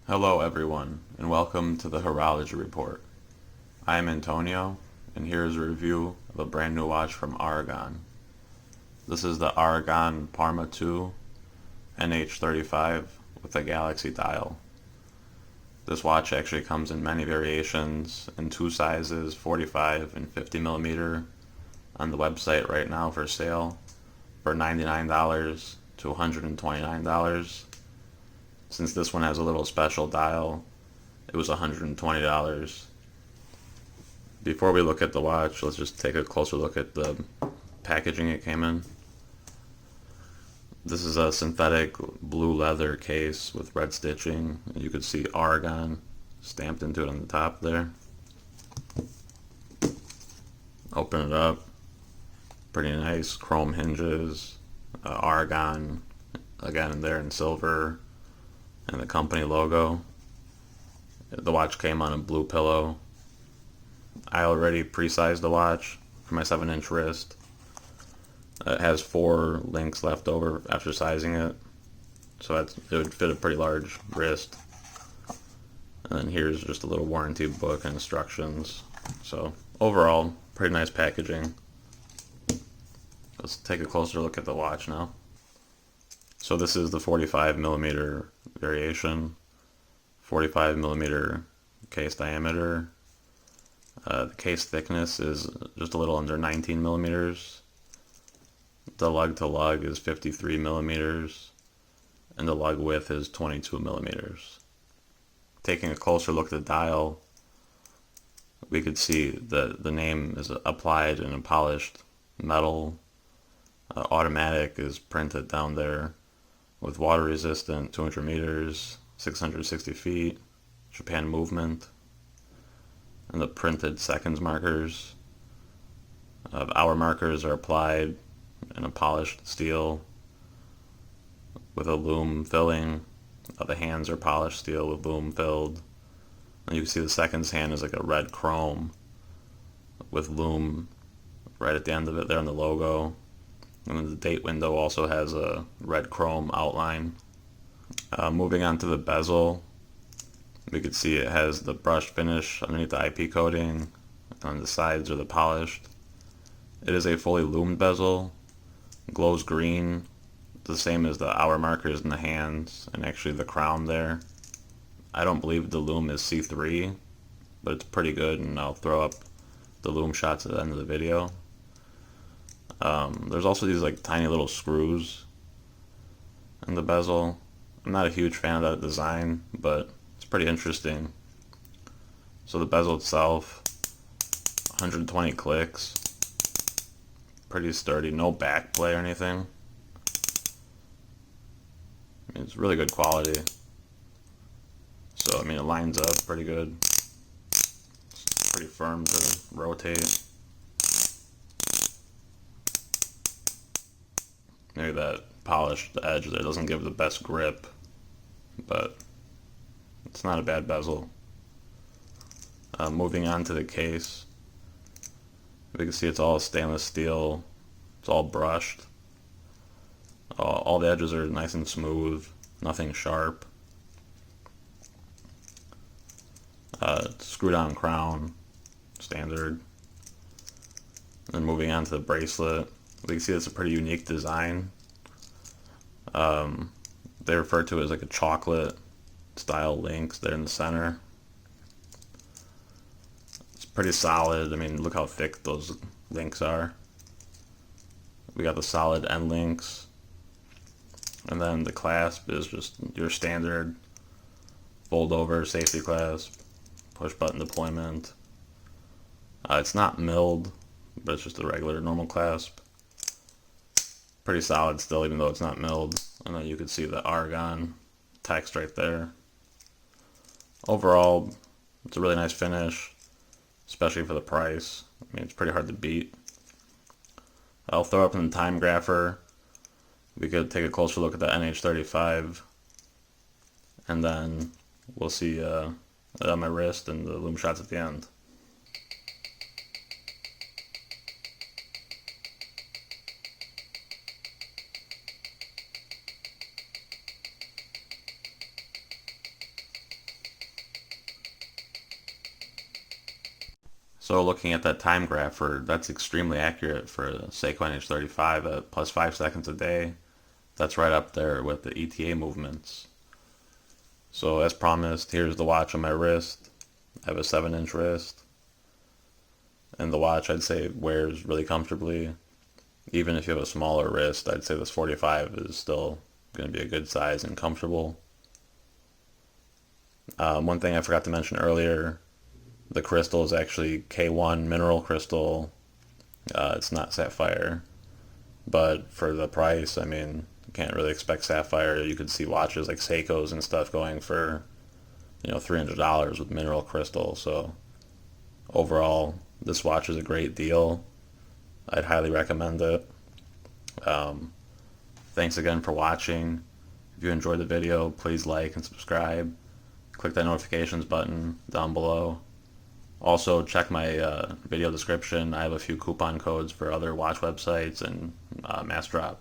Hello everyone, and welcome to the Horology Report. I am Antonio, and here is a review of a brand new watch from Aragon. This is the Aragon Parma 2 NH35 with a Galaxy dial. This watch actually comes in many variations in two sizes, 45 and 50 millimeter, on the website right now for sale for $99 to $129. Since this one has a little special dial, it was $120. Before we look at the watch, let's just take a closer look at the packaging it came in. This is a synthetic blue leather case with red stitching. You could see Aragon stamped into it on the top there. Open it up. Pretty nice chrome hinges. Aragon again there in silver, and the company logo. The watch came on a blue pillow. I already pre-sized the watch for my 7-inch wrist. It has 4 links left over after sizing it, so it would fit a pretty large wrist. And then here's just a little warranty book and instructions. So overall, pretty nice packaging. Let's take a closer look at the watch now. So this is the 45 millimeter variation, 45 millimeter case diameter. The case thickness is just a little under 19 millimeters. The lug to lug is 53 millimeters, and the lug width is 22 millimeters. Taking a closer look at the dial, we could see that the name is applied in a polished metal. Automatic is printed down there with water resistant, 200 meters, 660 feet, Japan movement, and the printed seconds markers. Hour markers are applied in a polished steel with a lume filling. The hands are polished steel with lume filled. And you can see the seconds hand is like a red chrome with lume right at the end of it there on the logo. And then the date window also has a red chrome outline. Moving on to the bezel, we could see it has the brushed finish underneath the IP coating, and the sides are the polished. It is a fully lumed bezel, glows green, the same as the hour markers in the hands, and actually the crown there. I don't believe the lume is C3, but it's pretty good, and I'll throw up the lume shots at the end of the video. There's also these like tiny little screws in the bezel. I'm not a huge fan of that design, but it's pretty interesting. So the bezel itself, 120 clicks, pretty sturdy, no back play or anything. I mean, it's really good quality. So I mean, it lines up pretty good. It's pretty firm to rotate. Maybe that polished edge there doesn't give the best grip, but it's not a bad bezel. Moving on to the case, we can see it's all stainless steel. It's all brushed. All the edges are nice and smooth, nothing sharp. Screw down crown, standard. And then moving on to the bracelet, we can see it's a pretty unique design. They refer to it as like a chocolate style links there in the center. It's pretty solid. I mean, look how thick those links are. We got the solid end links, and then the clasp is just your standard fold over safety clasp, push button deployment. It's not milled, but it's just a regular normal clasp. Pretty solid still, even though it's not milled. And then you can see the Aragon text right there. Overall, it's a really nice finish, especially for the price. I mean, it's pretty hard to beat. I'll throw up in the time grapher. We could take a closer look at the NH35, and then we'll see it on my wrist and the lume shots at the end. So looking at that time graph, that's extremely accurate for a Seiko NH35 at plus 5 seconds a day. That's right up there with the ETA movements. So as promised, here's the watch on my wrist. I have a 7-inch wrist. And the watch, I'd say, wears really comfortably. Even if you have a smaller wrist, I'd say this 45 is still going to be a good size and comfortable. One thing I forgot to mention earlier, the crystal is actually K1 mineral crystal. It's not sapphire. But for the price, I mean, you can't really expect sapphire. You could see watches like Seiko's and stuff going for, $300 with mineral crystal. So overall, this watch is a great deal. I'd highly recommend it. Thanks again for watching. If you enjoyed the video, please like and subscribe. Click that notifications button down below. Also, check my video description. I have a few coupon codes for other watch websites and MassDrop.